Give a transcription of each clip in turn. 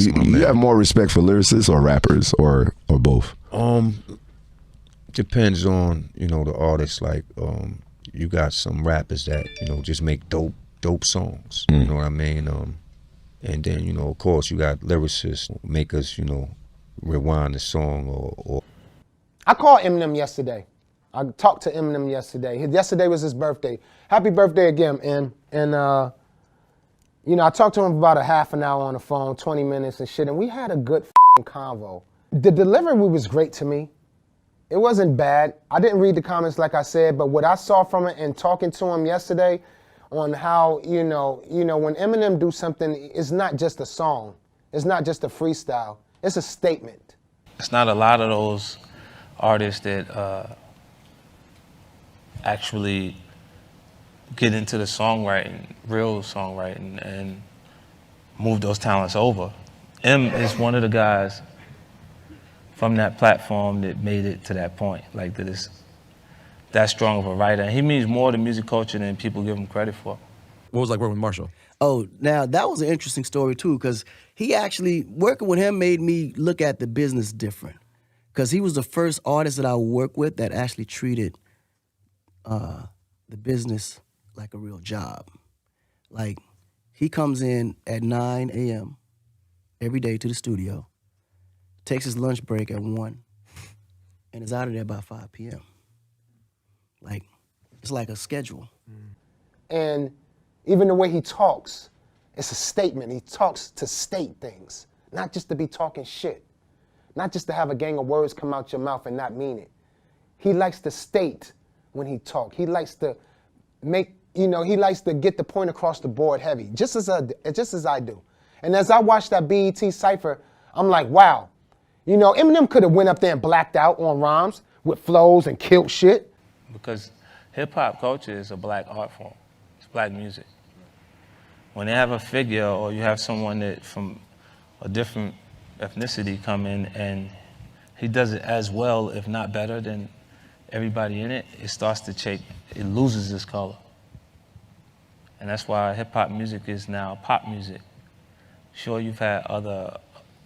You have more respect for lyricists or rappers or both? Depends on, you know, the artist. Like, you got some rappers that, you know, just make dope songs. You know what I mean? And then, you know, of course, you got lyricists, make us, you know, rewind the song or. I called Eminem yesterday. I talked to Eminem yesterday. Yesterday was his birthday. Happy birthday again, Em. And, you know, I talked to him for about a half an hour on the phone, 20 minutes and shit, and we had a good convo. The delivery was great to me. It wasn't bad. I didn't read the comments like I said, but what I saw from it and talking to him yesterday on how, you know, when Eminem do something, it's not just a song. It's not just a freestyle. It's a statement. It's not a lot of those artists that actually get into the songwriting, real songwriting, and move those talents over. M is one of the guys from that platform that made it to that point, like that is that strong of a writer. And he means more to music culture than people give him credit for. What was it like working with Marshall? Oh, now that was an interesting story too, because he actually, working with him made me look at the business different. Because he was the first artist that I worked with that actually treated the business like a real job. Like, he comes in at 9 a.m. every day to the studio, takes his lunch break at 1, and is out of there by 5 p.m. Like, it's like a schedule. And even the way he talks, it's a statement. He talks to state things, not just to be talking shit, not just to have a gang of words come out your mouth and not mean it. He likes to state when he talks. He likes to make, you know, he likes to get the point across the board heavy, just as I do. And as I watched that BET Cypher, I'm like, wow. You know, Eminem could have went up there and blacked out on rhymes with flows and killed shit. Because hip-hop culture is a black art form. It's black music. When they have a figure or you have someone that from a different ethnicity come in and he does it as well, if not better than everybody in it, it starts to change, it loses its color. And that's why hip-hop music is now pop music. Sure, you've had other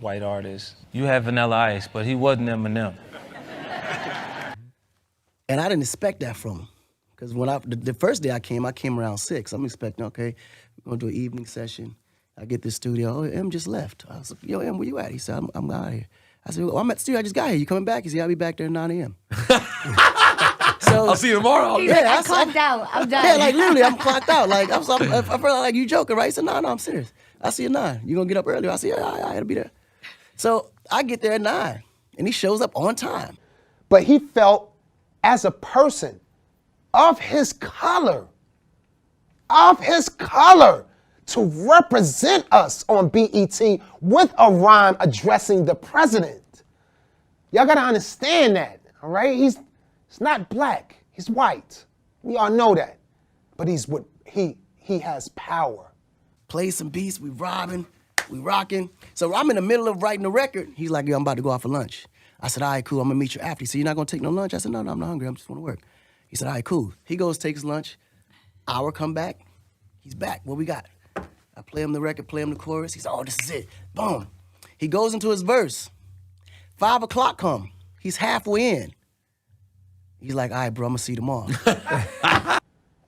white artists. You had Vanilla Ice, but he wasn't Eminem. And I didn't expect that from him. Because when the first day I came around 6. I'm expecting, okay, we're gonna do an evening session. I get this studio, oh, M just left. I was like, yo, M, where you at? He said, I'm out of here. I said, well, I'm at the studio, I just got here. You coming back? He said, I'll be back there at 9 a.m. So I'll see you tomorrow. Yeah, I clocked out. I'm done. Yeah, like literally, I'm clocked out. Like I felt like you joking, right? He said, no, I'm serious. I see you at 9. You gonna get up earlier? I said, yeah, I gotta be there. So I get there at 9, and he shows up on time. But he felt, as a person of his color, to represent us on BET with a rhyme addressing the president. Y'all gotta understand that, all right? He's not black, he's white. We all know that. But he has power. Play some beats, we robbing, we rocking. So I'm in the middle of writing the record. He's like, yo, I'm about to go out for lunch. I said, all right, cool, I'm gonna meet you after. He said, you're not gonna take no lunch? I said, no, I'm not hungry, I just wanna work. He said, all right, cool. He goes, takes lunch, hour come back, he's back, what we got? I play him the record, play him the chorus. He said, oh, this is it. Boom. He goes into his verse. 5 o'clock come. He's halfway in. He's like, all right, bro, I'm gonna see you tomorrow.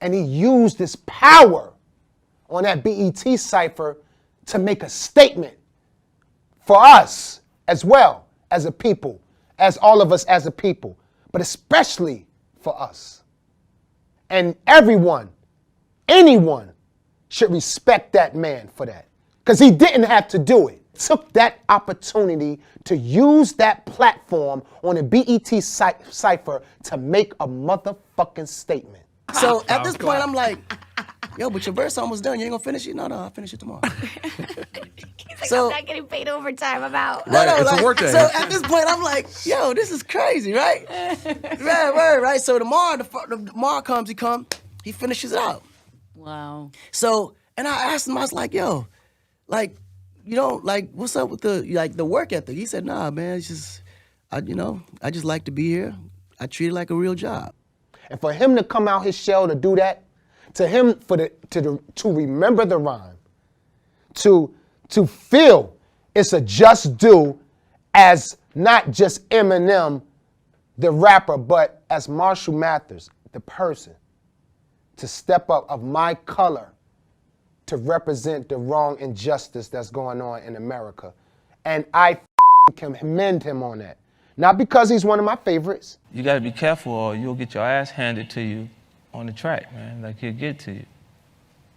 And he used his power on that BET Cypher to make a statement for us as well as a people, as all of us as a people, but especially for us. And everyone, anyone, should respect that man for that. Because he didn't have to do it. Took that opportunity to use that platform on a BET Cypher to make a motherfucking statement. So at this point, I'm like, yo, but your verse almost done. You ain't gonna finish it? No, I'll finish it tomorrow. Like, so, I'm not getting paid overtime. I'm out. It's a work day. So at this point, I'm like, yo, this is crazy, right? Right. So tomorrow comes, he finishes it out. Wow. So, and I asked him, I was like, yo, like, you know, like, what's up with the work ethic? He said, nah, man, it's just, I just like to be here. I treat it like a real job. And for him to come out his shell to do that, to him to remember the rhyme, to feel it's a just due as not just Eminem, the rapper, but as Marshall Mathers, the person, to step up of my color to represent the wrong injustice that's going on in America. And I commend him on that. Not because he's one of my favorites. You gotta be careful or you'll get your ass handed to you on the track, man. Like, he'll get to you.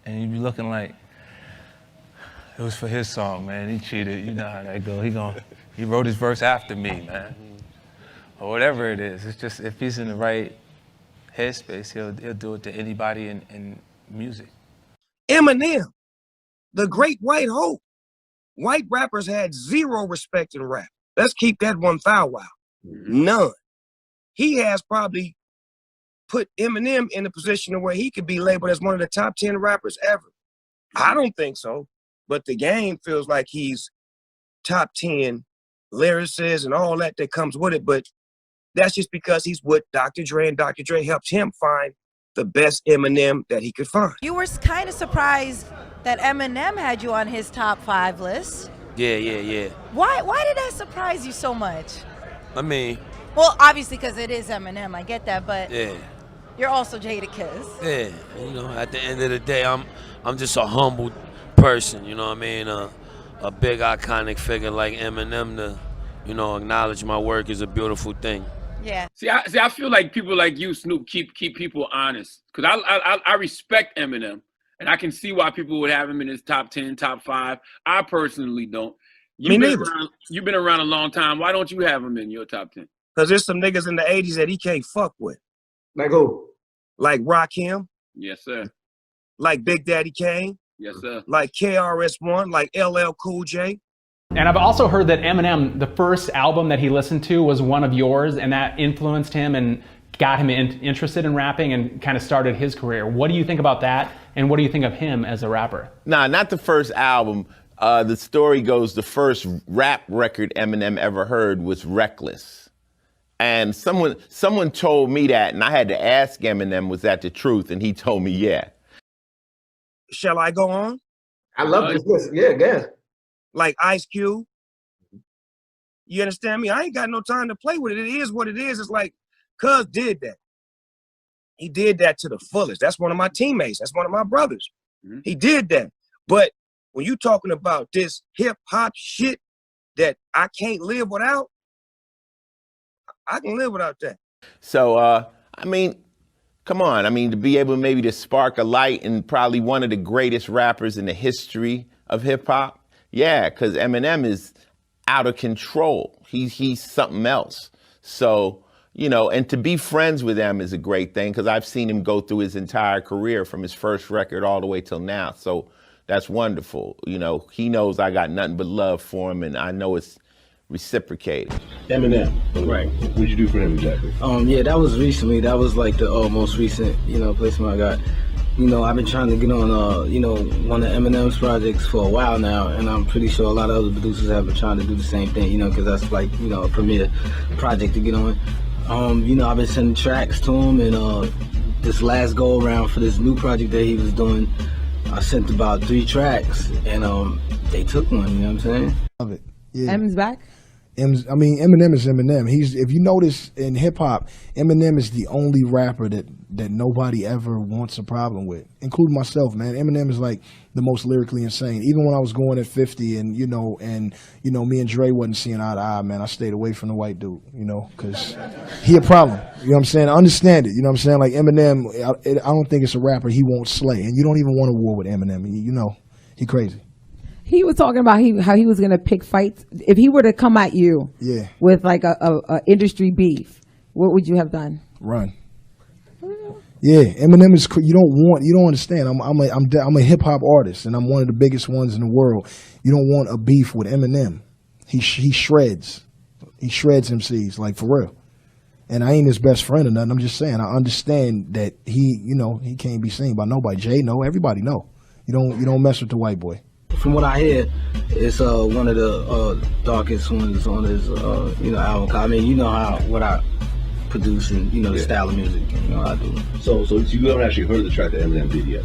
And you be looking like, it was for his song, man. He cheated, you know how that go. He wrote his verse after me, man. Or whatever it is. It's just, if he's in the right headspace, he'll do it to anybody in music. Eminem, the great white hope. White rappers had zero respect in rap. Let's keep that 1,000. None. He has probably put Eminem in a position where he could be labeled as one of the top 10 rappers ever. I don't think so, but the game feels like he's top 10 lyricists and all that comes with it, but that's just because he's with Dr. Dre, and Dr. Dre helped him find the best Eminem that he could find. You were kind of surprised that Eminem had you on his top 5 list. Yeah. Why did that surprise you so much? I mean, Well, obviously because it is Eminem, I get that, but yeah. you're also Jadakiss. Yeah, you know, at the end of the day, I'm just a humble person, you know what I mean? A big iconic figure like Eminem to, you know, acknowledge my work is a beautiful thing. Yeah. See, I feel like people like you, Snoop, keep people honest. Because I respect Eminem, and I can see why people would have him in his top 10, top 5. I personally don't. You've been around a long time. Why don't you have him in your top 10? Because there's some niggas in the 80s that he can't fuck with. Like who? Like Rakim. Yes, sir. Like Big Daddy Kane. Yes, sir. Like KRS-One. Like LL Cool J. And I've also heard that Eminem, the first album that he listened to was one of yours, and that influenced him and got him interested in rapping and kind of started his career. What do you think about that, and what do you think of him as a rapper? Nah, not the first album. The story goes the first rap record Eminem ever heard was Reckless. And someone told me that, and I had to ask Eminem, was that the truth? And he told me, yeah. Shall I go on? I love this list. Yeah, good. Like Ice Cube. You understand me? I ain't got no time to play with it. It is what it is. It's like, Cuz did that. He did that to the fullest. That's one of my teammates. That's one of my brothers. Mm-hmm. He did that. But when you talking about this hip hop shit that I can't live without, I can live without that. So, I mean, come on. I mean, to be able maybe to spark a light in probably one of the greatest rappers in the history of hip hop. Yeah, because Eminem is out of control. He's something else. So, you know, and to be friends with him is a great thing because I've seen him go through his entire career from his first record all the way till now. So that's wonderful. You know, he knows I got nothing but love for him, and I know it's reciprocated. Eminem, right? What'd you do for him exactly? Yeah, that was recently. That was like the most recent, placement I got. I've been trying to get on, one of Eminem's projects for a while now, and I'm pretty sure a lot of other producers have been trying to do the same thing, because that's like, a premier project to get on. I've been sending tracks to him, and this last go around for this new project that he was doing, I sent about 3 tracks, and they took one. You know what I'm saying? Love it. Yeah. Em's back. Eminem is Eminem. If you notice in hip hop, Eminem is the only rapper that nobody ever wants a problem with, including myself, man. Eminem is like the most lyrically insane. Even when I was going at 50 and me and Dre wasn't seeing eye to eye, man, I stayed away from the white dude, because he a problem. You know what I'm saying? I understand it. You know what I'm saying? Like Eminem, I don't think it's a rapper he won't slay. And you don't even want a war with Eminem. He crazy. He was talking about how he was going to pick fights. If he were to come at you with like a industry beef, what would you have done? Run. Yeah, Eminem is. You don't understand. I'm a hip hop artist, and I'm one of the biggest ones in the world. You don't want a beef with Eminem. He shreds. He shreds MCs, like for real. And I ain't his best friend or nothing. I'm just saying. I understand that he can't be seen by nobody. Jay know. Everybody know. You don't mess with the white boy. From what I hear, it's one of the darkest ones on his album. I mean, what I produce and the style of music I do. So you haven't actually heard the track that Eminem did yet?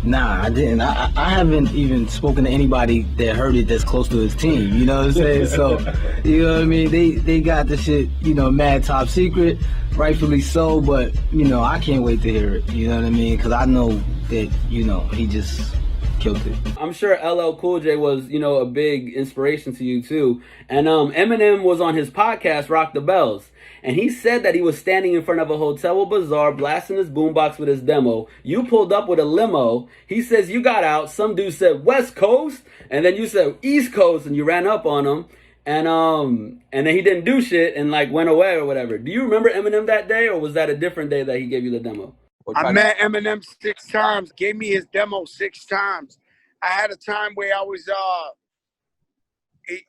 Nah, I didn't. I haven't even spoken to anybody that heard it that's close to his team. You know what I'm saying? So, you know what I mean? They got the shit, mad top secret, rightfully so. But I can't wait to hear it. You know what I mean? Because I know that he just killed it. I'm sure LL Cool J was a big inspiration to you too. And Eminem was on his podcast Rock the Bells. And he said that he was standing in front of a hotel bazaar blasting his boombox with his demo. You pulled up with a limo. He says you got out. Some dude said West Coast. And then you said East Coast and you ran up on him. And then he didn't do shit and went away or whatever. Do you remember Eminem that day or was that a different day that he gave you the demo? I met Eminem 6 times, gave me his demo 6 times. I had a time where I was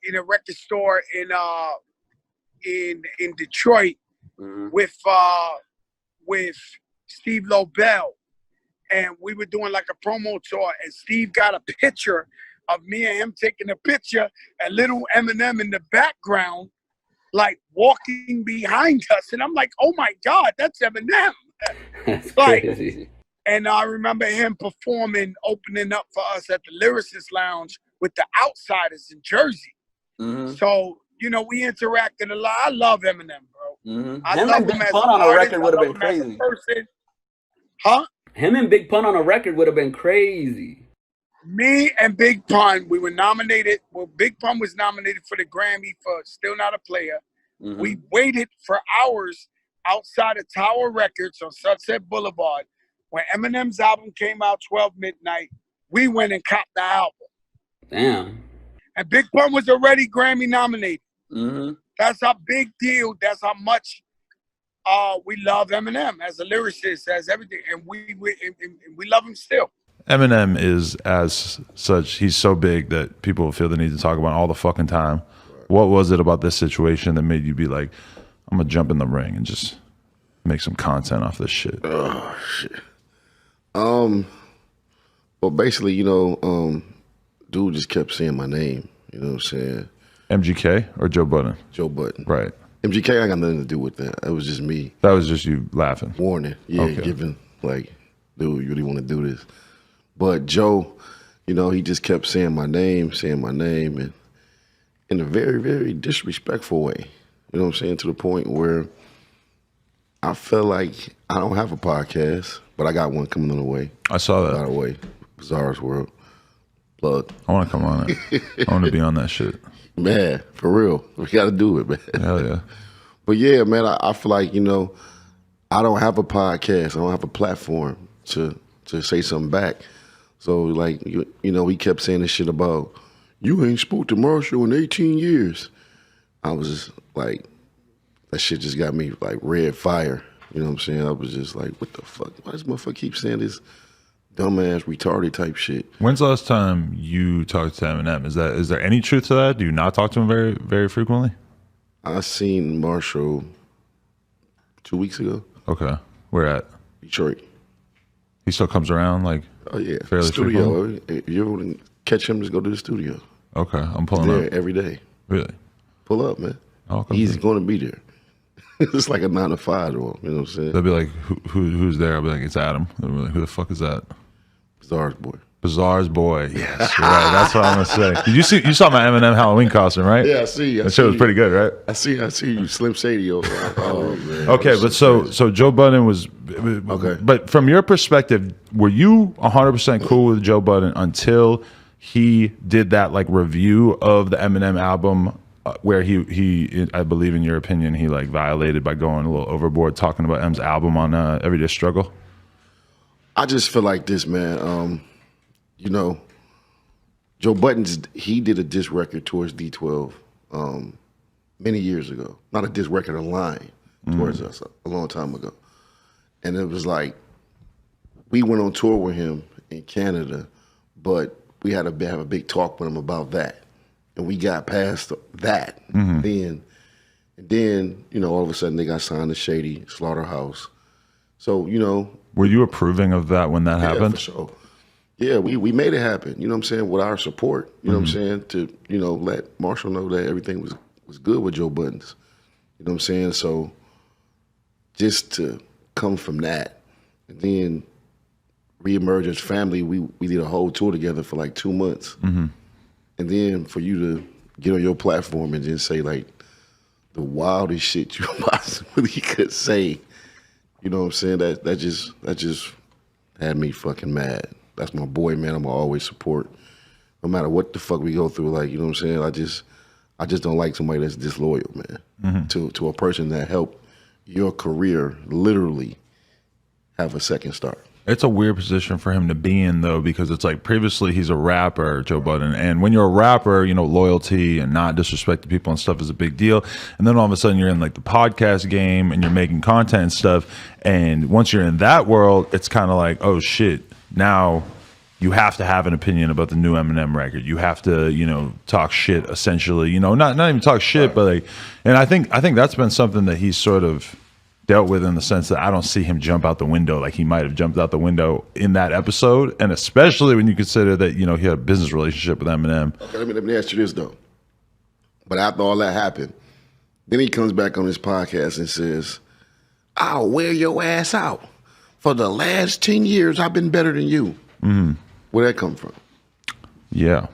in a record store in Detroit with Steve Lobel, and we were doing like a promo tour, and Steve got a picture of me and him taking a picture, and little Eminem in the background, walking behind us, and I'm like, oh my God, that's Eminem. That's crazy. And I remember him opening up for us at the Lyricist Lounge with the Outsiders in Jersey. Mm-hmm. So, we interacted a lot. I love Eminem, bro. Mm-hmm. I Him love and him Big as Pun an on a artist. record would have I been love him as a crazy. person. Huh? Him and Big Pun on a record would have been crazy. Me and Big Pun, we were nominated. Well, Big Pun was nominated for the Grammy for Still Not a Player. Mm-hmm. We waited for hours outside of Tower Records on Sunset Boulevard. When Eminem's album came out 12 midnight, we went and copped the album. Damn. And Big Pun was already Grammy nominated. Mm-hmm. That's a big deal. That's how much we love Eminem as a lyricist, as everything. And we love him still. Eminem is, as such, he's so big that people feel the need to talk about it all the fucking time. What was it about this situation that made you be like, I'm gonna jump in the ring and just make some content off this shit? Oh shit. Well, basically, dude just kept saying my name. You know what I'm saying? MGK or Joe Budden? Joe Budden. Right. MGK, I got nothing to do with that. It was just me. That was just you laughing. Warning. Yeah, Okay. giving dude, you really want to do this? But Joe, he just kept saying my name, and in a very, very disrespectful way. You know what I'm saying? To the point where I feel like I don't have a podcast, but I got one coming on the way. I saw that. By the way, Bizarre's World. Plug. I want to come on it. I want to be on that shit. Man, for real. We got to do it, man. Hell yeah. But yeah, man, I feel like, I don't have a podcast. I don't have a platform to say something back. So, he kept saying this shit about, you ain't spoke to Marshall in 18 years. I was just like, that shit just got me like red fire. You know what I'm saying? I was just like, what the fuck? Why does motherfucker keep saying this dumbass, retarded type shit? When's the last time you talked to Eminem? Is there any truth to that? Do you not talk to him very, very frequently? I seen Marshall 2 weeks ago. Okay. Where at? Detroit. He still comes around oh yeah, fairly studio. frequently? If you ever want to catch him, just go to the studio. Okay, I'm pulling there up. every day. Really? Pull up, man. Okay. He's going to be there. It's like a 9 to 5 to him. You know what I'm saying? They'll be like, who's there? I'll be like, it's Adam. They'll be like, who the fuck is that? Bizarre's boy. Bizarre's boy. Yes, you're right. That's what I'm gonna say. You saw my Eminem Halloween costume, right? Yeah, I see. That shit was pretty good, right? I see you, Slim Shady. Oh man. Okay, but so Joe Budden was okay. But from your perspective, were you 100% cool with Joe Budden until he did that like review of the Eminem album, where he I believe in your opinion he like violated by going a little overboard talking about M's album on Everyday Struggle? I just feel like this, man. Joe Budden, he did a diss record towards D12 many years ago. Not a diss record, a line towards us a long time ago. And it was like, we went on tour with him in Canada, but we had to have a big talk with him about that. And we got past that. Then, all of a sudden they got signed to Shady, Slaughterhouse. So, Were you approving of that when that happened? For sure. Yeah, we made it happen, you know what I'm saying, with our support, you know what I'm saying, to, let Marshall know that everything was good with Joe Budden's. You know what I'm saying? So just to come from that, and then reemerge as family. We did a whole tour together for like 2 months, Mm-hmm. and then for you to get on your platform and just say like the wildest shit you possibly could say, you know what I'm saying? That just had me fucking mad. That's my boy, man. I'm always support, no matter what the fuck we go through. Like, you know what I'm saying? I just don't like somebody that's disloyal, man, to a person that helped your career literally have a second start. It's a weird position for him to be in, though, because it's like previously he's a rapper, Joe Budden, and when you're a rapper, you know, loyalty and not disrespecting people and stuff is a big deal. And then all of a sudden you're in like the podcast game and you're making content and stuff. And once you're in that world, it's kind of like, oh shit, now you have to have an opinion about the new Eminem record. You have to, you know, talk shit essentially, you know, not even talk shit, but like, and I think that's been something that he's sort of dealt with in the sense that I don't see him jump out the window like he might have jumped out the window in that episode, and especially when you consider that, you know, he had a business relationship with Eminem. Okay, let me ask you this though. But after all that happened, then he comes back on his podcast and says, "I'll wear your ass out. For the last 10 years, I've been better than you." Mm-hmm. Where'd that come from? Yeah.